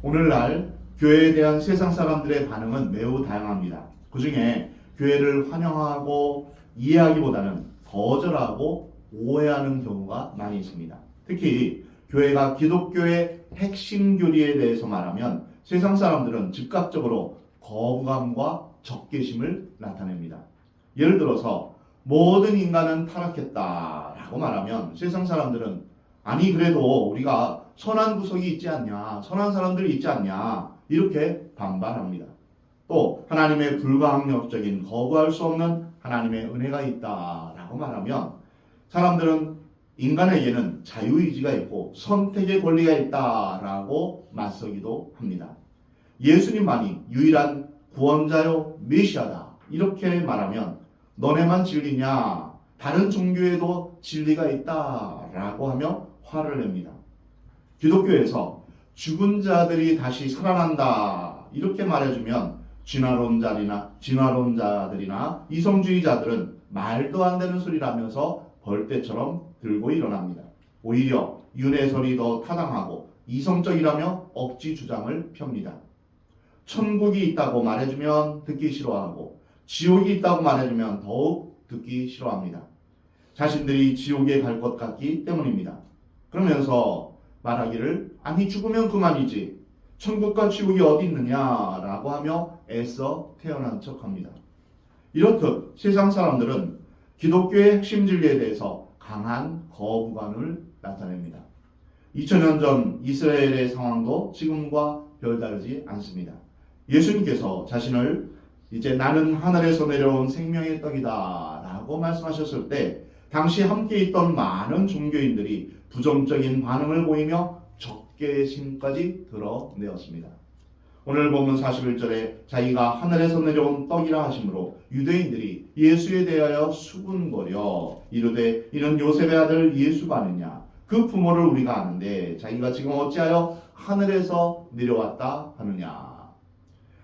오늘날 교회에 대한 세상 사람들의 반응은 매우 다양합니다. 그 중에 교회를 환영하고 이해하기보다는 거절하고 오해하는 경우가 많이 있습니다. 특히 교회가 기독교의 핵심 교리에 대해서 말하면 세상 사람들은 즉각적으로 거부감과 적개심을 나타냅니다. 예를 들어서 모든 인간은 타락했다라고 말하면 세상 사람들은 아니 그래도 우리가 선한 구석이 있지 않냐, 선한 사람들이 있지 않냐 이렇게 반발합니다. 또 하나님의 불가항력적인 거부할 수 없는 하나님의 은혜가 있다라고 말하면 사람들은 인간에게는 자유의지가 있고 선택의 권리가 있다라고 맞서기도 합니다. 예수님만이 유일한 구원자요 메시아다 이렇게 말하면 너네만 진리냐 다른 종교에도 진리가 있다라고 하며 화를 냅니다. 기독교에서 죽은 자들이 다시 살아난다 이렇게 말해주면 진화론자들이나 이성주의자들은 말도 안 되는 소리라면서 벌떼처럼 들고 일어납니다. 오히려 윤회설이 더 타당하고 이성적이라며 억지 주장을 펴니다. 천국이 있다고 말해주면 듣기 싫어하고 지옥이 있다고 말해주면 더욱 듣기 싫어합니다. 자신들이 지옥에 갈 것 같기 때문입니다. 그러면서 말하기를 아니 죽으면 그만이지 천국과 지옥이 어디 있느냐라고 하며 애써 태어난 척합니다. 이렇듯 세상 사람들은 기독교의 핵심 진리에 대해서 강한 거부감을 나타냅니다. 2000년 전 이스라엘의 상황도 지금과 별다르지 않습니다. 예수님께서 자신을 이제 나는 하늘에서 내려온 생명의 떡이다 라고 말씀하셨을 때 당시 함께 있던 많은 종교인들이 부정적인 반응을 보이며 적개심까지 드러내었습니다. 오늘 본문 41절에 자기가 하늘에서 내려온 떡이라 하심으로 유대인들이 예수에 대하여 수군거려 이르되 이는 요셉의 아들 예수가 아느냐 그 부모를 우리가 아는데 자기가 지금 어찌하여 하늘에서 내려왔다 하느냐.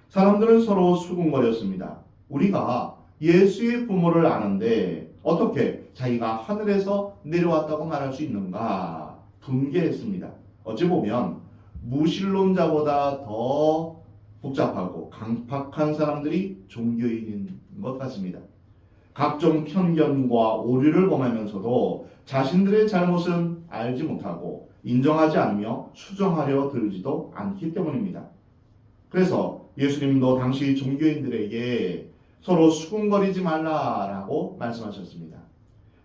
사람들은 서로 수군거렸습니다. 우리가 예수의 부모를 아는데 어떻게 자기가 하늘에서 내려왔다고 말할 수 있는가 분개했습니다. 어찌 보면 무신론자보다 더 복잡하고 강팍한 사람들이 종교인인 것 같습니다. 각종 편견과 오류를 범하면서도 자신들의 잘못은 알지 못하고 인정하지 않으며 수정하려 들지도 않기 때문입니다. 그래서 예수님도 당시 종교인들에게 서로 수군거리지 말라라고 말씀하셨습니다.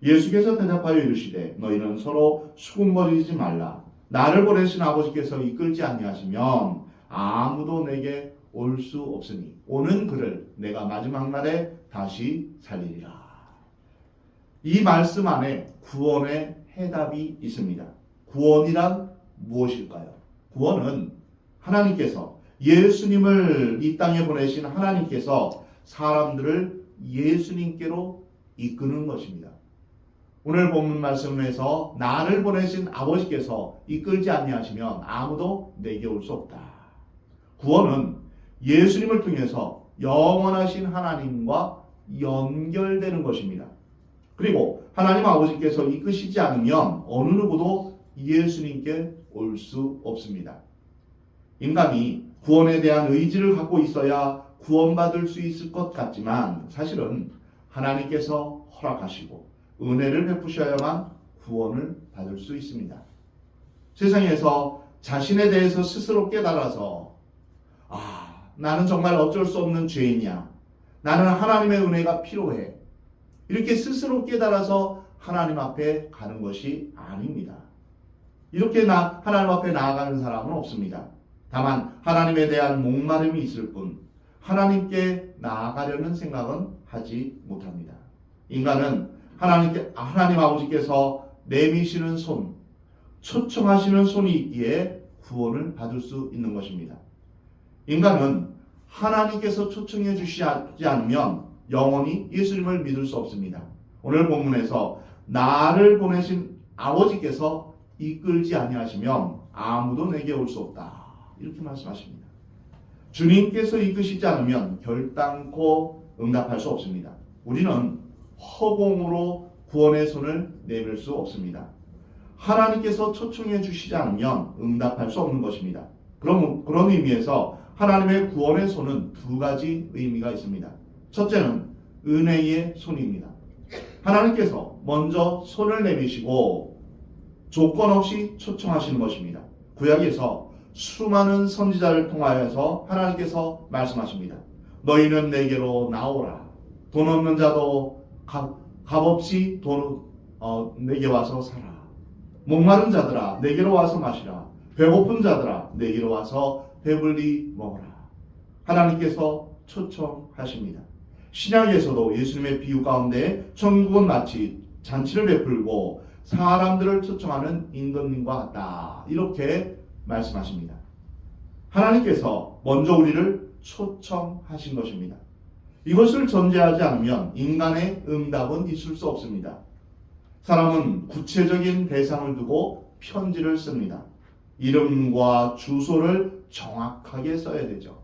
예수께서 대답하여 이르시되 너희는 서로 수군거리지 말라. 나를 보내신 아버지께서 이끌지 아니하시면 아무도 내게 올 수 없으니 오는 그를 내가 마지막 날에 다시 살리리라. 이 말씀 안에 구원의 해답이 있습니다. 구원이란 무엇일까요? 구원은 하나님께서 예수님을 이 땅에 보내신 하나님께서 사람들을 예수님께로 이끄는 것입니다. 오늘 본문 말씀에서 나를 보내신 아버지께서 이끌지 아니하시면 아무도 내게 올 수 없다. 구원은 예수님을 통해서 영원하신 하나님과 연결되는 것입니다. 그리고 하나님 아버지께서 이끄시지 않으면 어느 누구도 예수님께 올 수 없습니다. 인간이 구원에 대한 의지를 갖고 있어야 구원받을 수 있을 것 같지만 사실은 하나님께서 허락하시고 은혜를 베푸셔야만 구원을 받을 수 있습니다. 세상에서 자신에 대해서 스스로 깨달아서 나는 정말 어쩔 수 없는 죄인이야. 나는 하나님의 은혜가 필요해. 이렇게 스스로 깨달아서 하나님 앞에 가는 것이 아닙니다. 이렇게 하나님 앞에 나아가는 사람은 없습니다. 다만 하나님에 대한 목마름이 있을 뿐 하나님께 나아가려는 생각은 하지 못합니다. 인간은 하나님 아버지께서 내미시는 손, 초청하시는 손이 있기에 구원을 받을 수 있는 것입니다. 인간은 하나님께서 초청해 주시지 않으면 영원히 예수님을 믿을 수 없습니다. 오늘 본문에서 나를 보내신 아버지께서 이끌지 아니하시면 아무도 내게 올 수 없다. 이렇게 말씀하십니다. 주님께서 이끄시지 않으면 결단코 응답할 수 없습니다. 우리는 허공으로 구원의 손을 내밀 수 없습니다. 하나님께서 초청해 주시지 않으면 응답할 수 없는 것입니다. 그런 의미에서 하나님의 구원의 손은 두 가지 의미가 있습니다. 첫째는 은혜의 손입니다. 하나님께서 먼저 손을 내미시고 조건 없이 초청하시는 것입니다. 구약에서 수많은 선지자를 통하여서 하나님께서 말씀하십니다. 너희는 내게로 나오라. 돈 없는 자도 값없이 내게 와서 사라. 목마른 자들아 내게로 와서 마시라. 배고픈 자들아 내게로 와서 배불리 먹어라. 하나님께서 초청하십니다. 신약에서도 예수님의 비유 가운데 천국은 마치 잔치를 베풀고 사람들을 초청하는 임금님과 같다. 이렇게 말씀하십니다. 하나님께서 먼저 우리를 초청하신 것입니다. 이것을 전제하지 않으면 인간의 응답은 있을 수 없습니다. 사람은 구체적인 대상을 두고 편지를 씁니다. 이름과 주소를 정확하게 써야 되죠.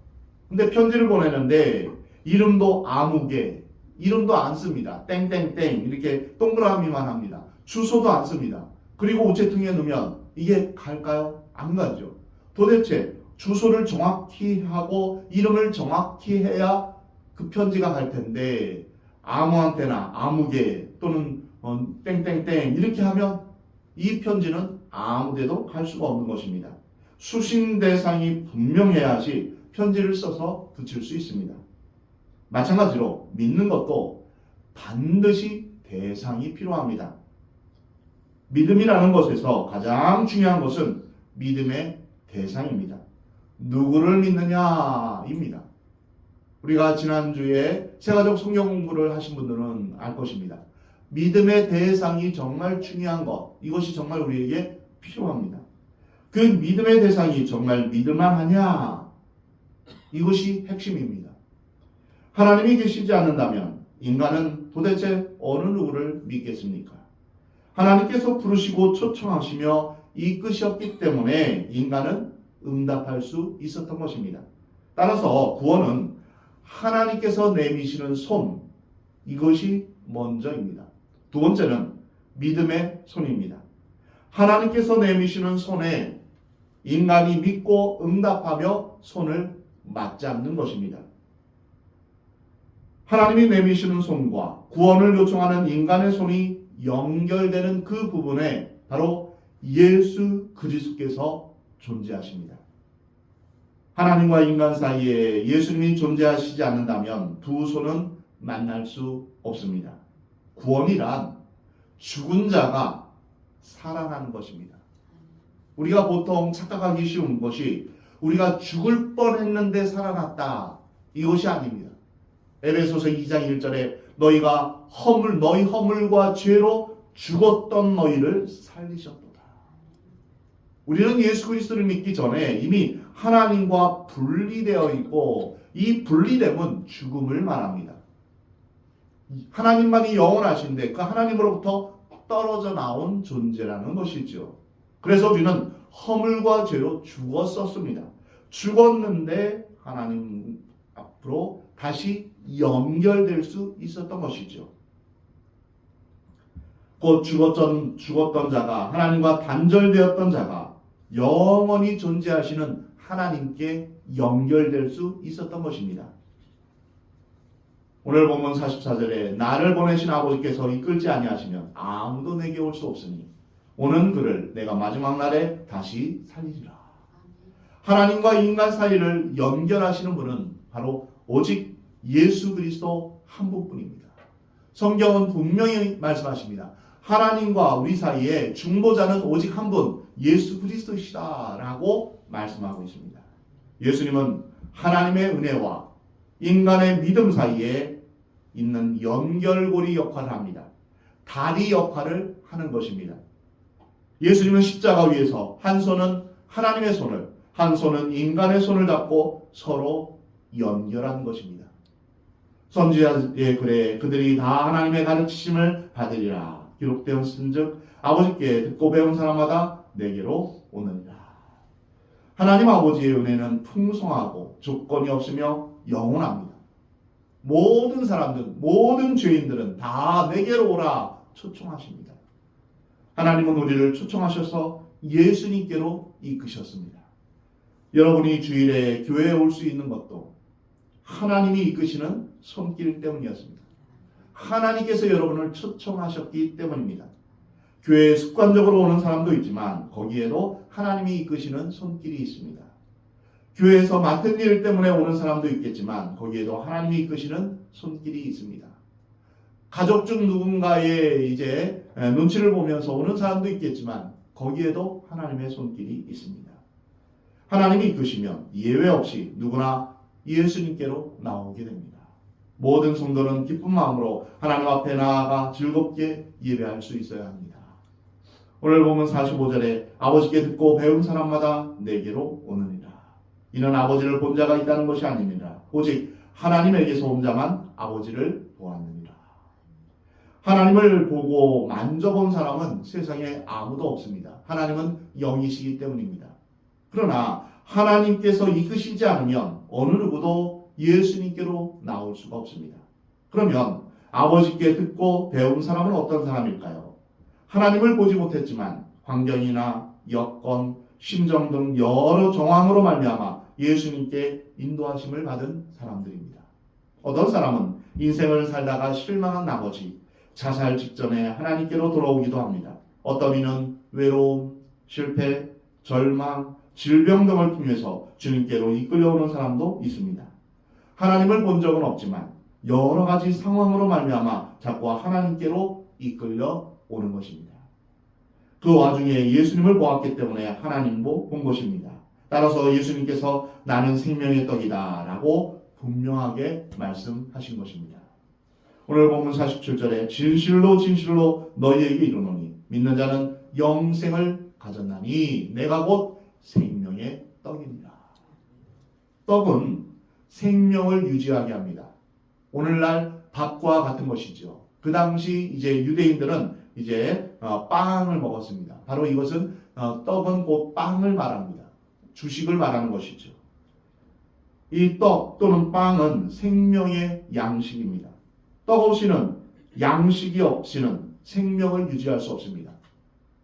근데 편지를 보내는데 이름도 아무개, 이름도 안 씁니다. 땡땡땡 이렇게 동그라미만 합니다. 주소도 안 씁니다. 그리고 우체통에 넣으면 이게 갈까요? 안 가죠. 도대체 주소를 정확히 하고 이름을 정확히 해야 그 편지가 갈 텐데 아무한테나 아무개 또는 땡땡땡 이렇게 하면 이 편지는 아무데도 갈 수가 없는 것입니다. 수신 대상이 분명해야지 편지를 써서 붙일 수 있습니다. 마찬가지로 믿는 것도 반드시 대상이 필요합니다. 믿음이라는 것에서 가장 중요한 것은 믿음의 대상입니다. 누구를 믿느냐입니다. 우리가 지난주에 세가족 성경 공부를 하신 분들은 알 것입니다. 믿음의 대상이 정말 중요한 것, 이것이 정말 우리에게 필요합니다. 그 믿음의 대상이 정말 믿을만 하냐? 이것이 핵심입니다. 하나님이 계시지 않는다면 인간은 도대체 어느 누구를 믿겠습니까? 하나님께서 부르시고 초청하시며 이끄셨기 때문에 인간은 응답할 수 있었던 것입니다. 따라서 구원은 하나님께서 내미시는 손, 이것이 먼저입니다. 두 번째는 믿음의 손입니다. 하나님께서 내미시는 손에 인간이 믿고 응답하며 손을 맞잡는 것입니다. 하나님이 내미시는 손과 구원을 요청하는 인간의 손이 연결되는 그 부분에 바로 예수 그리스도께서 존재하십니다. 하나님과 인간 사이에 예수님이 존재하시지 않는다면 두 손은 만날 수 없습니다. 구원이란 죽은 자가 살아나는 것입니다. 우리가 보통 착각하기 쉬운 것이 우리가 죽을 뻔했는데 살아났다. 이것이 아닙니다. 에베소서 2장 1절에 너희 허물과 죄로 죽었던 너희를 살리셨도다. 우리는 예수 그리스도를 믿기 전에 이미 하나님과 분리되어 있고 이 분리됨은 죽음을 말합니다. 하나님만이 영원하신데 그 하나님으로부터 떨어져 나온 존재라는 것이죠. 그래서 우리는 허물과 죄로 죽었었습니다. 죽었는데 하나님 앞으로 다시 연결될 수 있었던 것이죠. 곧 죽었던 자가 하나님과 단절되었던 자가 영원히 존재하시는 하나님께 연결될 수 있었던 것입니다. 오늘 본문 44절에 나를 보내신 아버지께서 이끌지 아니하시면 아무도 내게 올 수 없으니 오는 그를 내가 마지막 날에 다시 살리리라. 하나님과 인간 사이를 연결하시는 분은 바로 오직 예수 그리스도 한 분뿐입니다. 성경은 분명히 말씀하십니다. 하나님과 우리 사이에 중보자는 오직 한 분, 예수 그리스도시다라고 말씀하고 있습니다. 예수님은 하나님의 은혜와 인간의 믿음 사이에 있는 연결고리 역할을 합니다. 다리 역할을 하는 것입니다. 예수님은 십자가 위에서 한 손은 하나님의 손을, 한 손은 인간의 손을 잡고 서로 연결한 것입니다. 선지자의 글에 그들이 다 하나님의 가르치심을 받으리라 기록되었은즉 아버지께 듣고 배운 사람마다 내게로 오느니라. 하나님 아버지의 은혜는 풍성하고 조건이 없으며 영원합니다. 모든 사람들, 모든 죄인들은 다 내게로 오라 초청하십니다. 하나님은 우리를 초청하셔서 예수님께로 이끄셨습니다. 여러분이 주일에 교회에 올 수 있는 것도 하나님이 이끄시는 손길 때문이었습니다. 하나님께서 여러분을 초청하셨기 때문입니다. 교회에 습관적으로 오는 사람도 있지만 거기에도 하나님이 이끄시는 손길이 있습니다. 교회에서 맡은 일 때문에 오는 사람도 있겠지만 거기에도 하나님이 이끄시는 손길이 있습니다. 가족 중 누군가의 이제 눈치를 보면서 오는 사람도 있겠지만 거기에도 하나님의 손길이 있습니다. 하나님이 이끄시면 예외 없이 누구나 예수님께로 나오게 됩니다. 모든 성도는 기쁜 마음으로 하나님 앞에 나아가 즐겁게 예배할 수 있어야 합니다. 오늘 보면 45절에 아버지께 듣고 배운 사람마다 내게로 오느니라. 이는 아버지를 본 자가 있다는 것이 아닙니다. 오직 하나님에게서 온 자만 아버지를 보았느니라. 하나님을 보고 만져본 사람은 세상에 아무도 없습니다. 하나님은 영이시기 때문입니다. 그러나 하나님께서 이끄시지 않으면 어느 누구도 예수님께로 나올 수가 없습니다. 그러면 아버지께 듣고 배운 사람은 어떤 사람일까요? 하나님을 보지 못했지만 환경이나 여건, 심정 등 여러 정황으로 말미암아 예수님께 인도하심을 받은 사람들입니다. 어떤 사람은 인생을 살다가 실망한 나머지 자살 직전에 하나님께로 돌아오기도 합니다. 어떤 이는 외로움, 실패, 절망, 질병 등을 통해서 주님께로 이끌려오는 사람도 있습니다. 하나님을 본 적은 없지만 여러 가지 상황으로 말미암아 자꾸 하나님께로 이끌려 오는 것입니다. 그 와중에 예수님을 보았기 때문에 하나님도 본 것입니다. 따라서 예수님께서 나는 생명의 떡이다 라고 분명하게 말씀하신 것입니다. 오늘 본문 47절에 진실로 진실로 너희에게 이르노니 믿는 자는 영생을 가졌나니 내가 곧 생명의 떡이니라. 떡은 생명을 유지하게 합니다. 오늘날 밥과 같은 것이죠. 그 당시 이제 유대인들은 이제 빵을 먹었습니다. 바로 이것은 떡은 곧 빵을 말합니다. 주식을 말하는 것이죠. 이 떡 또는 빵은 생명의 양식입니다. 떡 없이는 양식이 없이는 생명을 유지할 수 없습니다.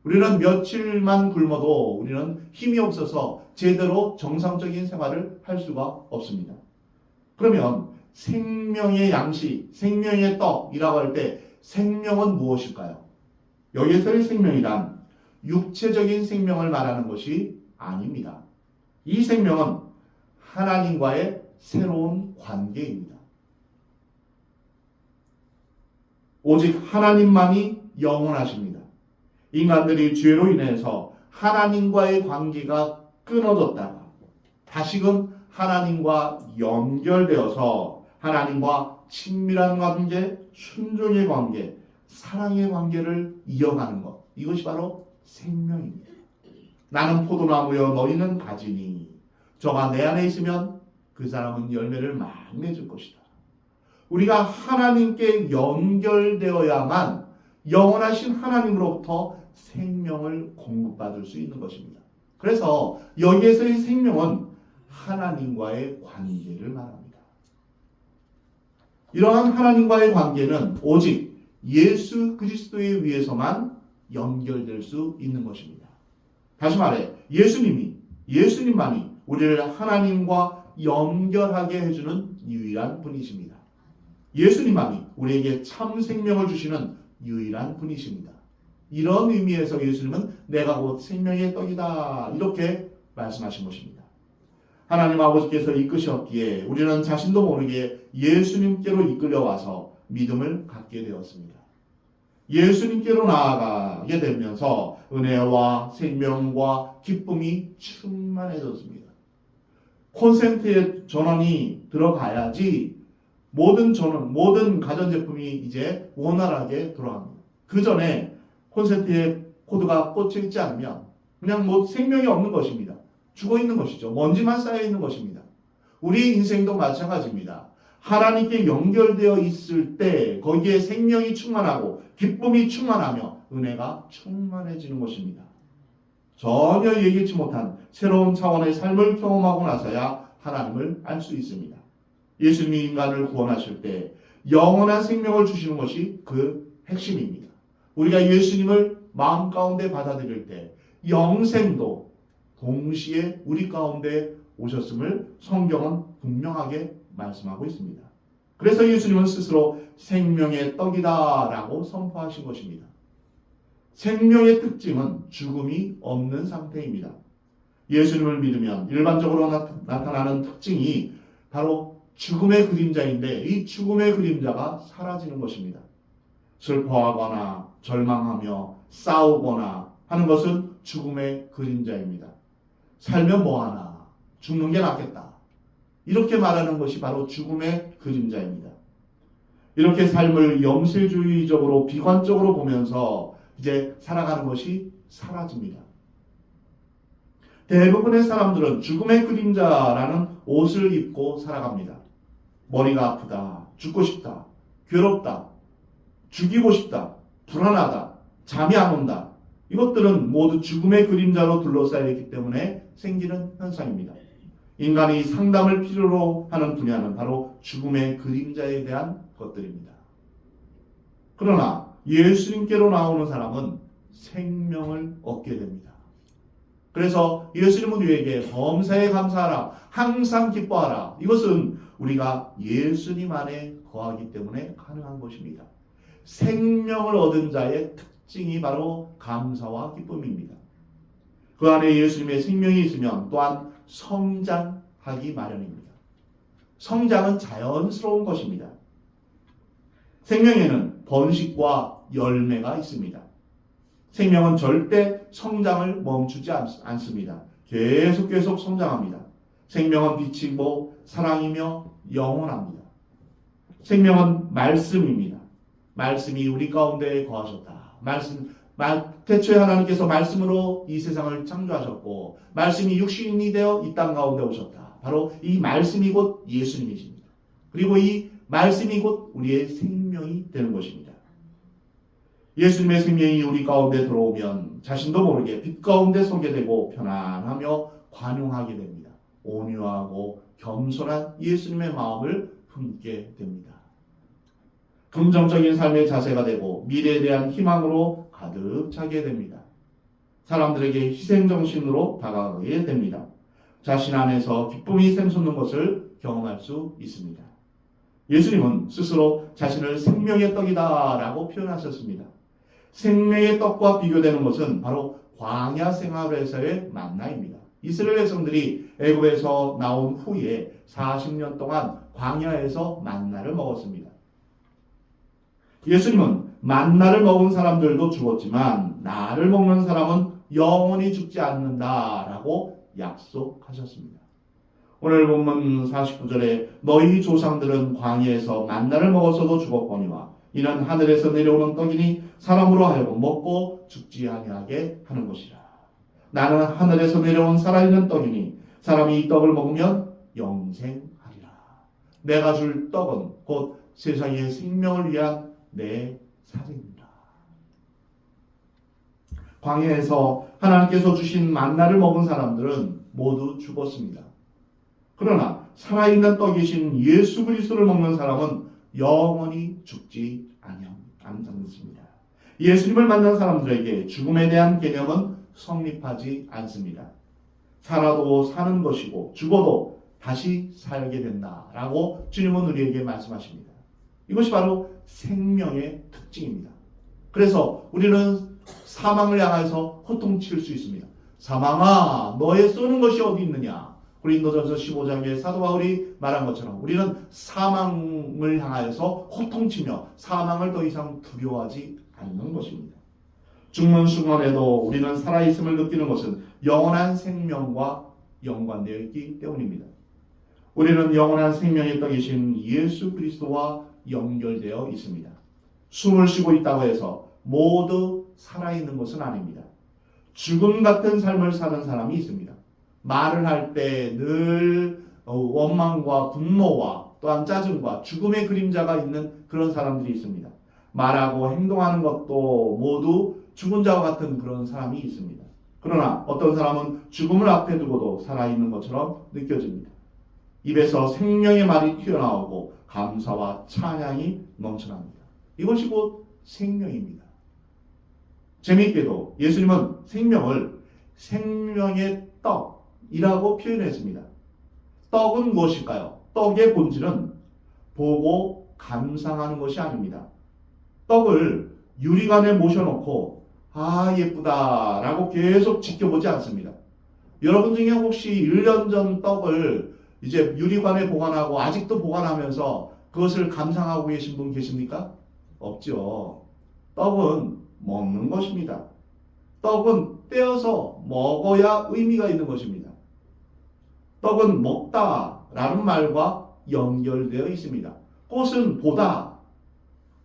우리는 며칠만 굶어도 우리는 힘이 없어서 제대로 정상적인 생활을 할 수가 없습니다. 그러면 생명의 양식, 생명의 떡이라고 할 때 생명은 무엇일까요? 여기에서의 생명이란 육체적인 생명을 말하는 것이 아닙니다. 이 생명은 하나님과의 새로운 관계입니다. 오직 하나님만이 영원하십니다. 인간들이 죄로 인해서 하나님과의 관계가 끊어졌다가 다시금 하나님과 연결되어서 하나님과 친밀한 관계, 순종의 관계, 사랑의 관계를 이어가는 것. 이것이 바로 생명입니다. 나는 포도나무여 너희는 가지니 저가 내 안에 있으면 그 사람은 열매를 많이 맺을 것이다. 우리가 하나님께 연결되어야만 영원하신 하나님으로부터 생명을 공급받을 수 있는 것입니다. 그래서 여기에서의 생명은 하나님과의 관계를 말합니다. 이러한 하나님과의 관계는 오직 예수 그리스도에 의해서만 연결될 수 있는 것입니다. 다시 말해 예수님만이 우리를 하나님과 연결하게 해주는 유일한 분이십니다. 예수님만이 우리에게 참 생명을 주시는 유일한 분이십니다. 이런 의미에서 예수님은 내가 곧 생명의 떡이다 이렇게 말씀하신 것입니다. 하나님 아버지께서 이끄셨기에 우리는 자신도 모르게 예수님께로 이끌려와서 믿음을 갖게 되었습니다. 예수님께로 나아가게 되면서 은혜와 생명과 기쁨이 충만해졌습니다. 콘센트에 전원이 들어가야지 모든 가전제품이 이제 원활하게 돌아갑니다. 그 전에 콘센트에 코드가 꽂혀 있지 않으면 그냥 생명이 없는 것입니다. 죽어 있는 것이죠. 먼지만 쌓여 있는 것입니다. 우리 인생도 마찬가지입니다. 하나님께 연결되어 있을 때 거기에 생명이 충만하고 기쁨이 충만하며 은혜가 충만해지는 것입니다. 전혀 예기치 못한 새로운 차원의 삶을 경험하고 나서야 하나님을 알 수 있습니다. 예수님이 인간을 구원하실 때 영원한 생명을 주시는 것이 그 핵심입니다. 우리가 예수님을 마음 가운데 받아들일 때 영생도 동시에 우리 가운데 오셨음을 성경은 분명하게 말씀하고 있습니다. 그래서 예수님은 스스로 생명의 떡이다라고 선포하신 것입니다. 생명의 특징은 죽음이 없는 상태입니다. 예수님을 믿으면 일반적으로 나타나는 특징이 바로 죽음의 그림자인데 이 죽음의 그림자가 사라지는 것입니다. 슬퍼하거나 절망하며 싸우거나 하는 것은 죽음의 그림자입니다. 살면 뭐하나, 죽는 게 낫겠다, 이렇게 말하는 것이 바로 죽음의 그림자입니다. 이렇게 삶을 염세주의적으로 비관적으로 보면서 이제 살아가는 것이 사라집니다. 대부분의 사람들은 죽음의 그림자라는 옷을 입고 살아갑니다. 머리가 아프다, 죽고 싶다, 괴롭다, 죽이고 싶다, 불안하다, 잠이 안 온다. 이것들은 모두 죽음의 그림자로 둘러싸여 있기 때문에 생기는 현상입니다. 인간이 상담을 필요로 하는 분야는 바로 죽음의 그림자에 대한 것들입니다. 그러나 예수님께로 나오는 사람은 생명을 얻게 됩니다. 그래서 예수님은 우리에게 범사에 감사하라, 항상 기뻐하라. 이것은 우리가 예수님 안에 거하기 때문에 가능한 것입니다. 생명을 얻은 자의 특징이 바로 감사와 기쁨입니다. 그 안에 예수님의 생명이 있으면 또한 성장하기 마련입니다. 성장은 자연스러운 것입니다. 생명에는 번식과 열매가 있습니다. 생명은 절대 성장을 멈추지 않습니다. 계속 성장합니다. 생명은 빛이고 사랑이며 영원합니다. 생명은 말씀입니다. 말씀이 우리 가운데 거하셨다. 태초에 하나님께서 말씀으로 이 세상을 창조하셨고 말씀이 육신이 되어 이 땅 가운데 오셨다. 바로 이 말씀이 곧 예수님이십니다. 그리고 이 말씀이 곧 우리의 생명이 되는 것입니다. 예수님의 생명이 우리 가운데 들어오면 자신도 모르게 빛 가운데 서게 되고 편안하며 관용하게 됩니다. 온유하고 겸손한 예수님의 마음을 품게 됩니다. 긍정적인 삶의 자세가 되고 미래에 대한 희망으로 가득 차게 됩니다. 사람들에게 희생정신으로 다가가게 됩니다. 자신 안에서 기쁨이 샘솟는 것을 경험할 수 있습니다. 예수님은 스스로 자신을 생명의 떡이다 라고 표현하셨습니다. 생명의 떡과 비교되는 것은 바로 광야 생활에서의 만나입니다. 이스라엘 백성들이 애굽에서 나온 후에 40년 동안 광야에서 만나를 먹었습니다. 예수님은 만나를 먹은 사람들도 죽었지만 나를 먹는 사람은 영원히 죽지 않는다라고 약속하셨습니다. 오늘 본문 49절에 너희 조상들은 광야에서 만나를 먹었어도 죽었거니와 이는 하늘에서 내려오는 떡이니 사람으로 하여금 먹고 죽지 아니하게 하는 것이라. 나는 하늘에서 내려온 살아있는 떡이니 사람이 이 떡을 먹으면 영생하리라. 내가 줄 떡은 곧 세상의 생명을 위한 내 살입니다. 광야에서 하나님께서 주신 만나를 먹은 사람들은 모두 죽었습니다. 그러나 살아있는 떡이신 예수 그리스도를 먹는 사람은 영원히 죽지 않습니다. 예수님을 만난 사람들에게 죽음에 대한 개념은 성립하지 않습니다. 살아도 사는 것이고 죽어도 다시 살게 된다라고 주님은 우리에게 말씀하십니다. 이것이 바로 생명의 특징입니다. 그래서 우리는 사망을 향해서 호통칠 수 있습니다. 사망아, 너의 쏘는 것이 어디 있느냐? 고린도전서 15장에 사도 바울이 말한 것처럼 우리는 사망을 향하여서 호통치며 사망을 더 이상 두려워하지 않는 것입니다. 죽는 순간에도 우리는 살아있음을 느끼는 것은 영원한 생명과 연관되어 있기 때문입니다. 우리는 영원한 생명의 떡이신 예수 그리스도와 연결되어 있습니다. 숨을 쉬고 있다고 해서 모두 살아있는 것은 아닙니다. 죽음 같은 삶을 사는 사람이 있습니다. 말을 할 때 늘 원망과 분노와 또한 짜증과 죽음의 그림자가 있는 그런 사람들이 있습니다. 말하고 행동하는 것도 모두 죽은 자와 같은 그런 사람이 있습니다. 그러나 어떤 사람은 죽음을 앞에 두고도 살아있는 것처럼 느껴집니다. 입에서 생명의 말이 튀어나오고 감사와 찬양이 넘쳐납니다. 이것이 곧 생명입니다. 재미있게도 예수님은 생명을 생명의 떡이라고 표현했습니다. 떡은 무엇일까요? 떡의 본질은 보고 감상하는 것이 아닙니다. 떡을 유리관에 모셔놓고 아 예쁘다 라고 계속 지켜보지 않습니다. 여러분 중에 혹시 1년 전 떡을 이제 유리관에 보관하고 아직도 보관하면서 그것을 감상하고 계신 분 계십니까? 없죠. 떡은 먹는 것입니다. 떡은 떼어서 먹어야 의미가 있는 것입니다. 떡은 먹다라는 말과 연결되어 있습니다. 꽃은 보다.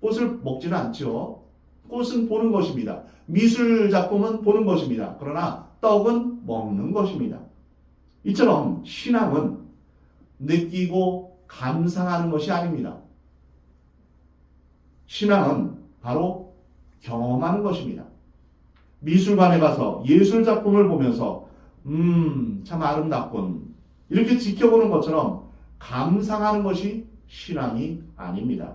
꽃을 먹지는 않죠. 꽃은 보는 것입니다. 미술 작품은 보는 것입니다. 그러나 떡은 먹는 것입니다. 이처럼 신앙은 느끼고 감상하는 것이 아닙니다. 신앙은 바로 경험하는 것입니다. 미술관에 가서 예술 작품을 보면서 참 아름답군 이렇게 지켜보는 것처럼 감상하는 것이 신앙이 아닙니다.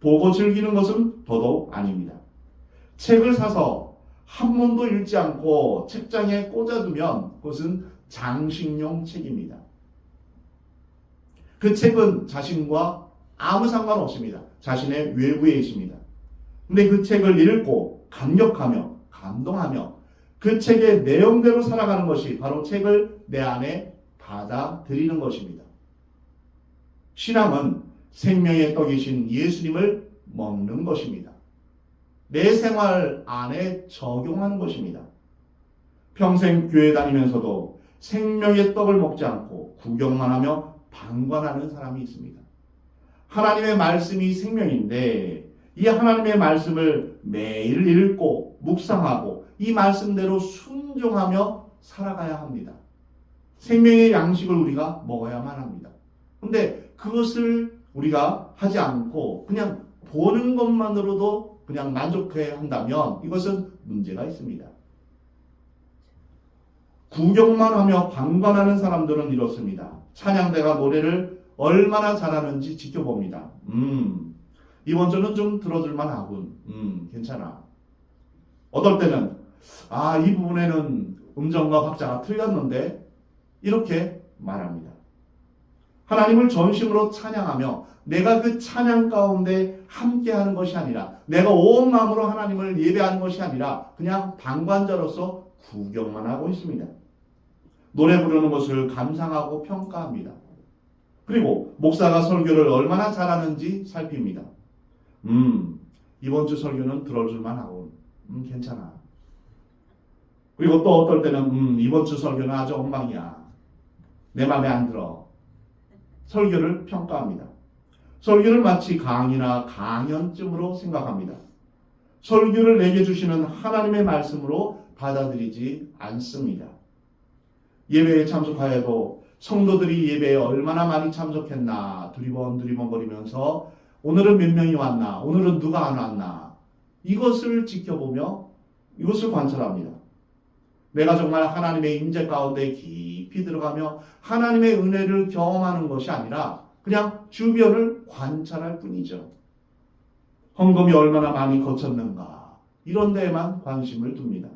보고 즐기는 것은 더더욱 아닙니다. 책을 사서 한 번도 읽지 않고 책장에 꽂아두면 그것은 장식용 책입니다. 그 책은 자신과 아무 상관없습니다. 자신의 외부에 있습니다. 근데 그 책을 읽고 감격하며 감동하며 그 책의 내용대로 살아가는 것이 바로 책을 내 안에 받아들이는 것입니다. 신앙은 생명의 떡이신 예수님을 먹는 것입니다. 내 생활 안에 적용하는 것입니다. 평생 교회 다니면서도 생명의 떡을 먹지 않고 구경만 하며 방관하는 사람이 있습니다. 하나님의 말씀이 생명인데 이 하나님의 말씀을 매일 읽고 묵상하고 이 말씀대로 순종하며 살아가야 합니다. 생명의 양식을 우리가 먹어야만 합니다. 그런데 그것을 우리가 하지 않고 그냥 보는 것만으로도 그냥 만족해야 한다면 이것은 문제가 있습니다. 구경만 하며 방관하는 사람들은 이렇습니다. 찬양대가 노래를 얼마나 잘하는지 지켜봅니다. 이번 주는 좀 들어줄만 하군. 괜찮아. 어떨 때는 이 부분에는 음정과 박자가 틀렸는데 이렇게 말합니다. 하나님을 전심으로 찬양하며 내가 그 찬양 가운데 함께하는 것이 아니라 내가 온 마음으로 하나님을 예배하는 것이 아니라 그냥 방관자로서 구경만 하고 있습니다. 노래 부르는 것을 감상하고 평가합니다. 그리고 목사가 설교를 얼마나 잘하는지 살핍니다. 이번 주 설교는 들어줄만 하고 괜찮아. 그리고 또 어떨 때는 이번 주 설교는 아주 엉망이야. 내 마음에 안 들어. 설교를 평가합니다. 설교를 마치 강의나 강연쯤으로 생각합니다. 설교를 내게 주시는 하나님의 말씀으로 받아들이지 않습니다. 예배에 참석하여도 성도들이 예배에 얼마나 많이 참석했나 두리번거리면서 오늘은 몇 명이 왔나 오늘은 누가 안 왔나 이것을 지켜보며 이것을 관찰합니다. 내가 정말 하나님의 임재 가운데 깊이 들어가며 하나님의 은혜를 경험하는 것이 아니라 그냥 주변을 관찰할 뿐이죠. 헌금이 얼마나 많이 거쳤는가 이런 데에만 관심을 둡니다.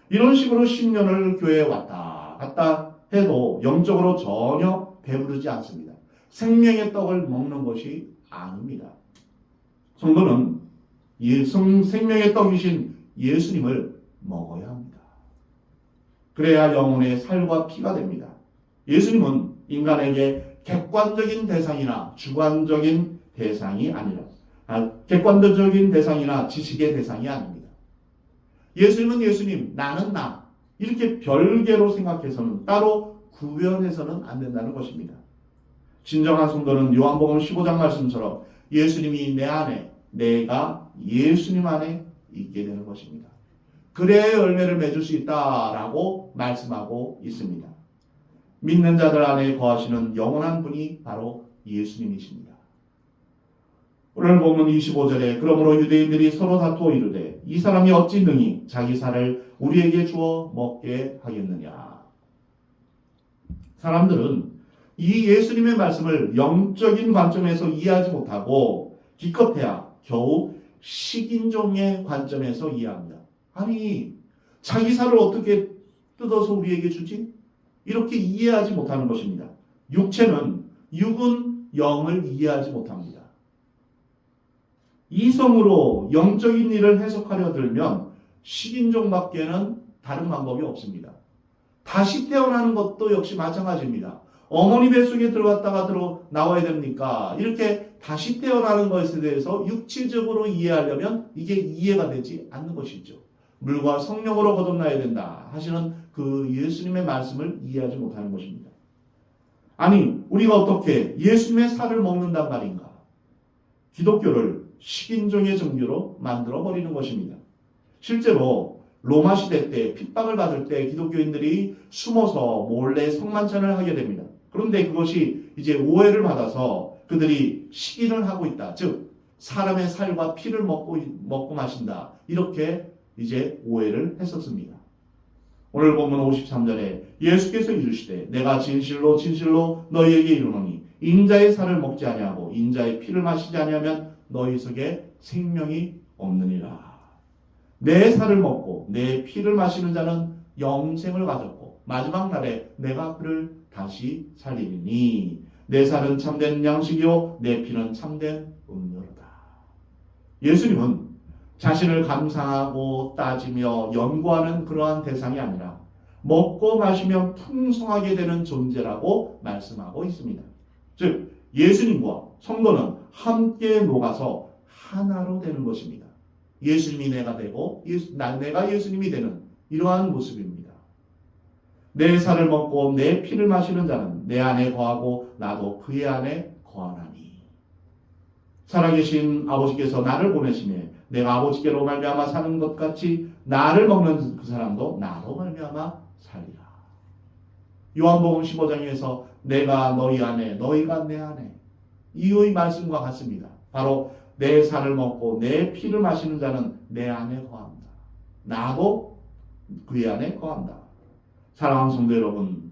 이런 식으로 10년을 교회에 왔다 갔다 해도 영적으로 전혀 배부르지 않습니다. 생명의 떡을 먹는 것이 아닙니다. 성도는 생명의 떡이신 예수님을 먹어야 합니다. 그래야 영혼의 살과 피가 됩니다. 예수님은 인간에게 객관적인 대상이나 주관적인 대상이 아니라 객관적인 대상이나 지식의 대상이 아닙니다. 예수님은 예수님, 나는 나 이렇게 별개로 생각해서는 따로 구별해서는 안 된다는 것입니다. 진정한 성도는 요한복음 15장 말씀처럼 예수님이 내 안에 내가 예수님 안에 있게 되는 것입니다. 그래야 열매를 맺을 수 있다라고 말씀하고 있습니다. 믿는 자들 안에 거하시는 영원한 분이 바로 예수님이십니다. 오늘 보면 25절에 그러므로 유대인들이 서로 다투어 이르되 이 사람이 어찌 능히 자기 살을 우리에게 주어 먹게 하겠느냐. 사람들은 이 예수님의 말씀을 영적인 관점에서 이해하지 못하고 기껏해야 겨우 식인종의 관점에서 이해합니다. 아니 자기 살을 어떻게 뜯어서 우리에게 주지? 이렇게 이해하지 못하는 것입니다. 육은 영을 이해하지 못합니다. 이성으로 영적인 일을 해석하려 들면 식인종밖에는 다른 방법이 없습니다. 다시 태어나는 것도 역시 마찬가지입니다. 어머니 뱃속에 들어갔다가 나와야 됩니까? 이렇게 다시 태어나는 것에 대해서 육체적으로 이해하려면 이게 이해가 되지 않는 것이죠. 물과 성령으로 거듭나야 된다 하시는 그 예수님의 말씀을 이해하지 못하는 것입니다. 아니, 우리가 어떻게 예수님의 살을 먹는단 말인가? 기독교를 식인종의 종교로 만들어버리는 것입니다. 실제로 로마 시대 때 핍박을 받을 때 기독교인들이 숨어서 몰래 성만찬을 하게 됩니다. 그런데 그것이 이제 오해를 받아서 그들이 식인을 하고 있다. 즉 사람의 살과 피를 먹고 마신다. 이렇게 이제 오해를 했었습니다. 오늘 본문 53절에 예수께서 이르시되 내가 진실로 진실로 너희에게 이르노니 인자의 살을 먹지 아니하고 인자의 피를 마시지 아니하면 너희 속에 생명이 없느니라. 내 살을 먹고 내 피를 마시는 자는 영생을 가졌고 마지막 날에 내가 그를 다시 살리리니 내 살은 참된 양식이요 내 피는 참된 음료로다. 예수님은 자신을 감상하고 따지며 연구하는 그러한 대상이 아니라 먹고 마시면 풍성하게 되는 존재라고 말씀하고 있습니다. 즉 예수님과 성도는 함께 녹아서 하나로 되는 것입니다. 예수님이 내가 되고 내가 예수님이 되는 이러한 모습입니다. 내 살을 먹고 내 피를 마시는 자는 내 안에 거하고 나도 그의 안에 거하나니. 살아계신 아버지께서 나를 보내시매 내가 아버지께로 말미암아 사는 것 같이 나를 먹는 그 사람도 나로 말미암아 살리라. 요한복음 15장에서 내가 너희 안에 너희가 내 안에 이의 말씀과 같습니다. 바로 내 살을 먹고 내 피를 마시는 자는 내 안에 거한다. 나도 그의 안에 거한다. 사랑하는 성도 여러분,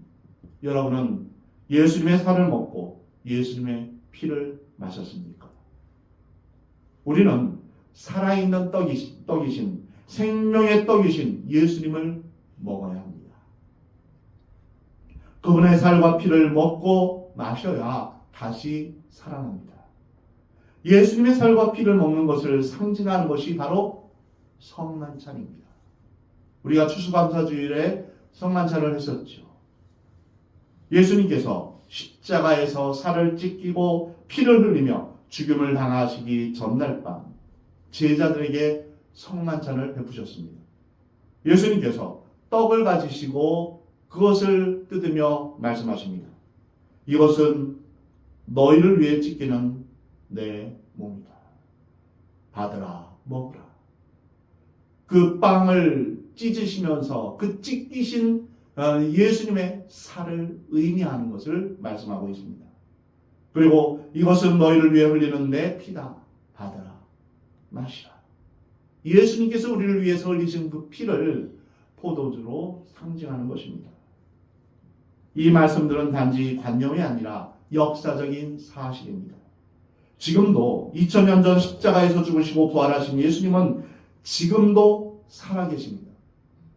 여러분은 예수님의 살을 먹고 예수님의 피를 마셨습니까? 우리는 살아있는 떡이신 생명의 떡이신 예수님을 먹어야 합니다. 그분의 살과 피를 먹고 마셔야 다시 살아납니다. 예수님의 살과 피를 먹는 것을 상징하는 것이 바로 성만찬입니다. 우리가 추수감사주일에 성만찬을 했었죠. 예수님께서 십자가에서 살을 찢기고 피를 흘리며 죽임을 당하시기 전날 밤 제자들에게 성만찬을 베푸셨습니다. 예수님께서 떡을 가지시고 그것을 뜯으며 말씀하십니다. 이것은 너희를 위해 찢기는 내 몸이다. 받으라, 먹으라. 그 빵을 찢으시면서 그 찢기신 예수님의 살을 의미하는 것을 말씀하고 있습니다. 그리고 이것은 너희를 위해 흘리는 내 피다. 받으라, 마시라. 예수님께서 우리를 위해서 흘리신 그 피를 포도주로 상징하는 것입니다. 이 말씀들은 단지 관념이 아니라 역사적인 사실입니다. 지금도 2000년 전 십자가에서 죽으시고 부활하신 예수님은 지금도 살아계십니다.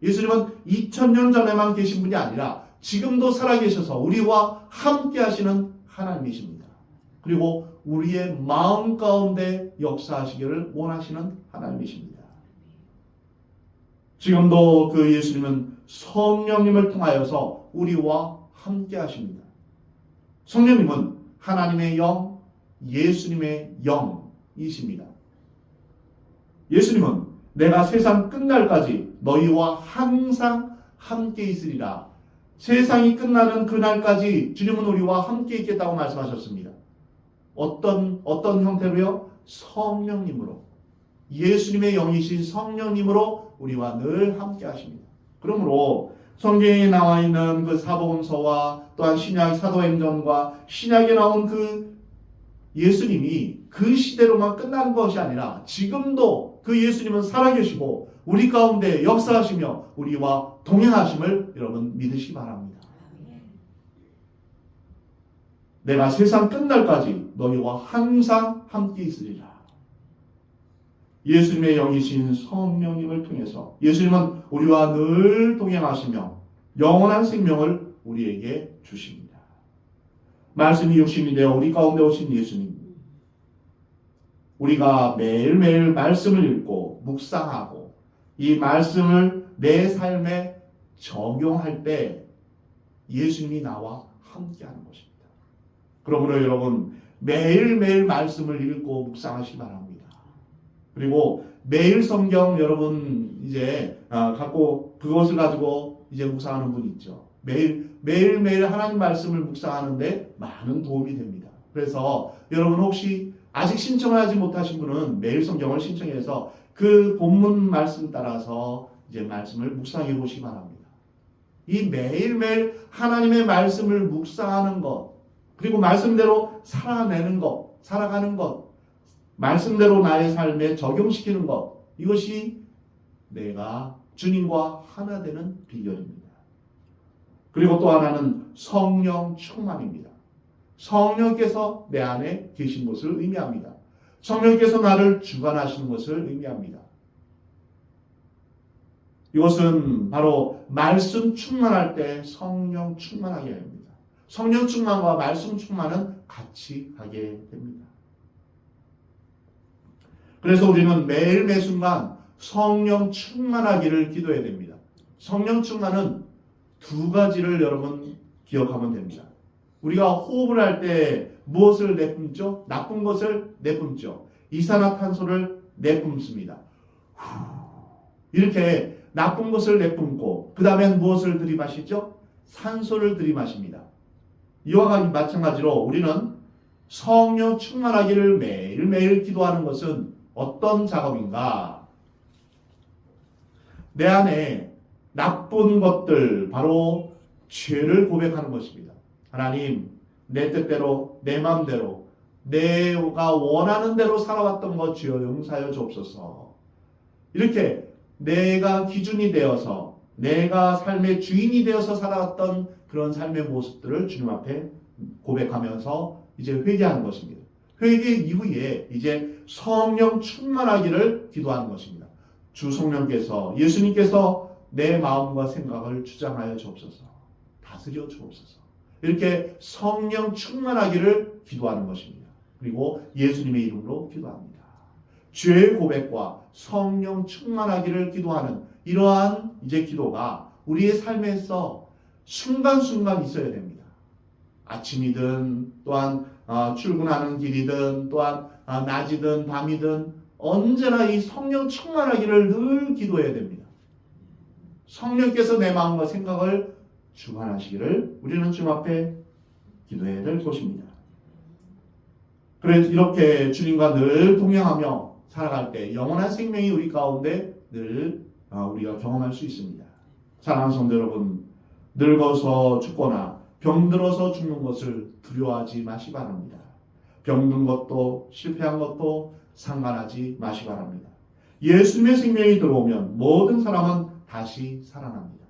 예수님은 2000년 전에만 계신 분이 아니라 지금도 살아계셔서 우리와 함께 하시는 하나님이십니다. 그리고 우리의 마음 가운데 역사하시기를 원하시는 하나님이십니다. 지금도 그 예수님은 성령님을 통하여서 우리와 함께 하십니다. 성령님은 하나님의 영, 예수님의 영이십니다. 예수님은 내가 세상 끝날까지 너희와 항상 함께 있으리라. 세상이 끝나는 그날까지 주님은 우리와 함께 있겠다고 말씀하셨습니다. 어떤 형태로요? 성령님으로. 예수님의 영이신 성령님으로 우리와 늘 함께 하십니다. 그러므로 성경에 나와 있는 그 사복음서와 또한 신약 사도행전과 신약에 나온 그 예수님이 그 시대로만 끝나는 것이 아니라 지금도 그 예수님은 살아계시고 우리 가운데 역사하시며 우리와 동행하심을 여러분 믿으시기 바랍니다. 내가 세상 끝날까지 너희와 항상 함께 있으리라. 예수님의 영이신 성령님을 통해서 예수님은 우리와 늘 동행하시며 영원한 생명을 우리에게 주십니다. 말씀이 육신이 되어 우리 가운데 오신 예수님. 우리가 매일매일 말씀을 읽고 묵상하고 이 말씀을 내 삶에 적용할 때 예수님이 나와 함께하는 것입니다. 그러므로 여러분 매일매일 말씀을 읽고 묵상하시기 바랍니다. 그리고 매일 성경 여러분 이제 갖고 그것을 가지고 이제 묵상하는 분이 있죠. 매일매일 하나님 말씀을 묵상하는데 많은 도움이 됩니다. 그래서 여러분 혹시 아직 신청을 하지 못하신 분은 매일 성경을 신청해서 그 본문 말씀 따라서 이제 말씀을 묵상해 보시기 바랍니다. 이 매일매일 하나님의 말씀을 묵상하는 것, 그리고 말씀대로 살아내는 것, 살아가는 것, 말씀대로 나의 삶에 적용시키는 것, 이것이 내가 주님과 하나 되는 비결입니다. 그리고 또 하나는 성령 충만입니다. 성령께서 내 안에 계신 것을 의미합니다. 성령께서 나를 주관하시는 것을 의미합니다. 이것은 바로 말씀 충만할 때 성령 충만하게 합니다. 성령 충만과 말씀 충만은 같이 가게 됩니다. 그래서 우리는 매일 매순간 성령 충만하기를 기도해야 됩니다. 성령 충만은 두 가지를 여러분 기억하면 됩니다. 우리가 호흡을 할 때 무엇을 내뿜죠? 나쁜 것을 내뿜죠. 이산화탄소를 내뿜습니다. 이렇게 나쁜 것을 내뿜고 그 다음엔 무엇을 들이마시죠? 산소를 들이마십니다. 이와 마찬가지로 우리는 성령 충만하기를 매일매일 기도하는 것은 어떤 작업인가? 내 안에 나쁜 것들, 바로 죄를 고백하는 것입니다. 하나님, 내 뜻대로, 내 마음대로, 내가 원하는 대로 살아왔던 것 주여 용서하여 주옵소서. 이렇게 내가 기준이 되어서, 내가 삶의 주인이 되어서 살아왔던 그런 삶의 모습들을 주님 앞에 고백하면서 이제 회개하는 것입니다. 회개 이후에 이제 성령 충만하기를 기도하는 것입니다. 주 성령께서, 예수님께서 내 마음과 생각을 주장하여 주옵소서. 다스려 주옵소서. 이렇게 성령 충만하기를 기도하는 것입니다. 그리고 예수님의 이름으로 기도합니다. 죄의 고백과 성령 충만하기를 기도하는 이러한 이제 기도가 우리의 삶에서 순간순간 있어야 됩니다. 아침이든 또한 출근하는 길이든 또한 낮이든 밤이든 언제나 이 성령 충만하기를 늘 기도해야 됩니다. 성령께서 내 마음과 생각을 주관하시기를 우리는 주님 앞에 기도해야 될 것입니다. 그래서 이렇게 주님과 늘 동행하며 살아갈 때 영원한 생명이 우리 가운데 늘 우리가 경험할 수 있습니다. 사랑하는 성도 여러분, 늙어서 죽거나 병들어서 죽는 것을 두려워하지 마시 바랍니다. 병든 것도 실패한 것도 상관하지 마시 바랍니다. 예수님의 생명이 들어오면 모든 사람은 다시 살아납니다.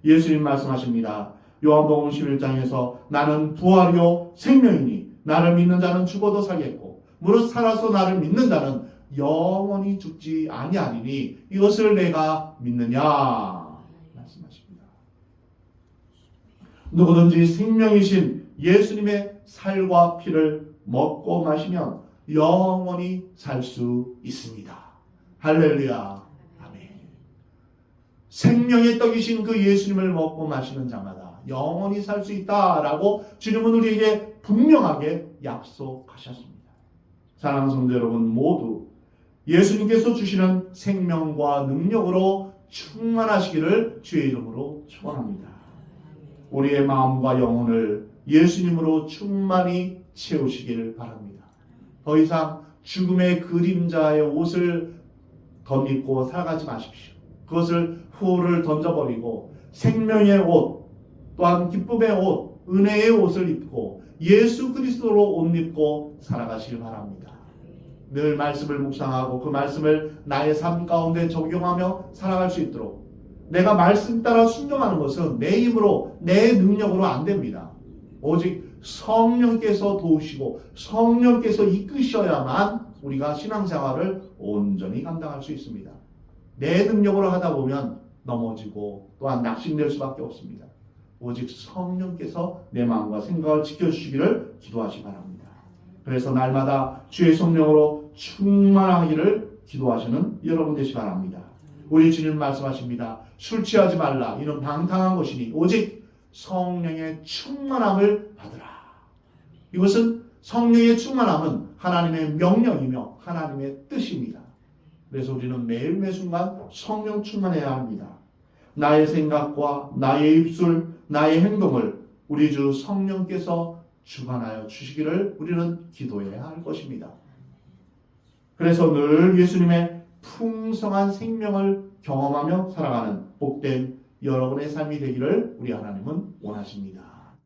예수님 말씀하십니다. 요한복음 11장에서 나는 부활이요 생명이니 나를 믿는 자는 죽어도 살겠고 무릇 살아서 나를 믿는 자는 영원히 죽지 아니하리니 이것을 내가 믿느냐 말씀하십니다. 누구든지 생명이신 예수님의 살과 피를 먹고 마시면 영원히 살 수 있습니다. 할렐루야. 아멘. 생명의 떡이신 그 예수님을 먹고 마시는 자마다 영원히 살 수 있다라고 주님은 우리에게 분명하게 약속하셨습니다. 사랑하는 성도 여러분, 모두 예수님께서 주시는 생명과 능력으로 충만하시기를 주의 이름으로 축원합니다. 우리의 마음과 영혼을 예수님으로 충만히 채우시기를 바랍니다. 더 이상 죽음의 그림자의 옷을 덧입고 살아가지 마십시오. 그것을 후를 던져버리고 생명의 옷, 또한 기쁨의 옷, 은혜의 옷을 입고 예수 그리스도로 옷 입고 살아가시길 바랍니다. 늘 말씀을 묵상하고 그 말씀을 나의 삶 가운데 적용하며 살아갈 수 있도록, 내가 말씀 따라 순종하는 것은 내 힘으로 내 능력으로 안 됩니다. 오직 성령께서 도우시고 성령께서 이끄셔야만 우리가 신앙생활을 온전히 감당할 수 있습니다. 내 능력으로 하다 보면 넘어지고 또한 낙심될 수밖에 없습니다. 오직 성령께서 내 마음과 생각을 지켜주시기를 기도하시 바랍니다. 그래서 날마다 주의 성령으로 충만하기를 기도하시는 여러분 되시 바랍니다. 우리 주님 말씀하십니다. 술 취하지 말라. 이는 방탕한 것이니 오직 성령의 충만함을 받으라. 이것은 성령의 충만함은 하나님의 명령이며 하나님의 뜻입니다. 그래서 우리는 매일 매순간 성령 충만해야 합니다. 나의 생각과 나의 입술, 나의 행동을 우리 주 성령께서 주관하여 주시기를 우리는 기도해야 할 것입니다. 그래서 늘 예수님의 풍성한 생명을 경험하며 살아가는 복된 여러분의 삶이 되기를 우리 하나님은 원하십니다.